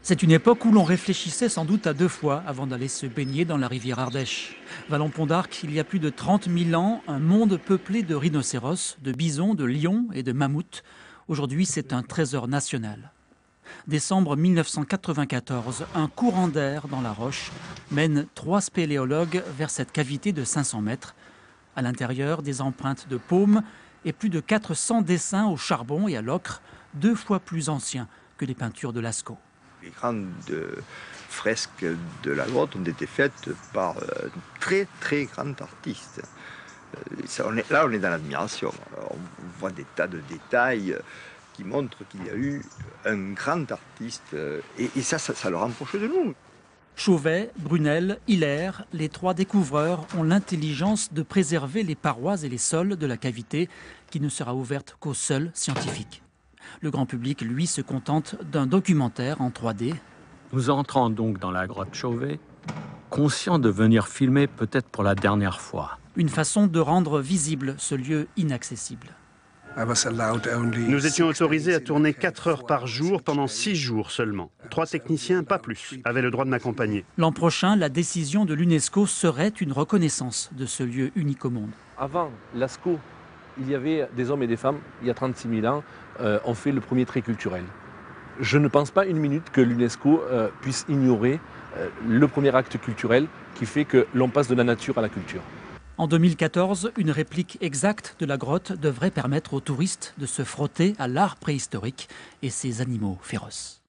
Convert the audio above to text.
C'est une époque où l'on réfléchissait sans doute à deux fois avant d'aller se baigner dans la rivière Ardèche. Vallon-Pont d'Arc, il y a plus de 30 000 ans, un monde peuplé de rhinocéros, de bisons, de lions et de mammouths. Aujourd'hui, c'est un trésor national. Décembre 1994, un courant d'air dans la roche mène 3 spéléologues vers cette cavité de 500 mètres. À l'intérieur, des empreintes de paumes et plus de 400 dessins au charbon et à l'ocre, 2 fois plus anciens que les peintures de Lascaux. Les grandes fresques de la grotte ont été faites par un très très grand artiste. Là, on est dans l'admiration. On voit des tas de détails qui montrent qu'il y a eu un grand artiste. Et ça le rapproche de nous. Chauvet, Brunel, Hilaire, les 3 découvreurs ont l'intelligence de préserver les parois et les sols de la cavité qui ne sera ouverte qu'aux seuls scientifiques. Le grand public, lui, se contente d'un documentaire en 3D. Nous entrons donc dans la grotte Chauvet, conscients de venir filmer peut-être pour la dernière fois. Une façon de rendre visible ce lieu inaccessible. Nous étions autorisés à tourner 4 heures par jour pendant 6 jours seulement. 3 techniciens, pas plus, avaient le droit de m'accompagner. L'an prochain, la décision de l'UNESCO serait une reconnaissance de ce lieu unique au monde. Avant Lascaux, il y avait des hommes et des femmes, il y a 36 000 ans, ont fait le premier trait culturel. Je ne pense pas une minute que l'UNESCO puisse ignorer le premier acte culturel qui fait que l'on passe de la nature à la culture. En 2014, une réplique exacte de la grotte devrait permettre aux touristes de se frotter à l'art préhistorique et ses animaux féroces.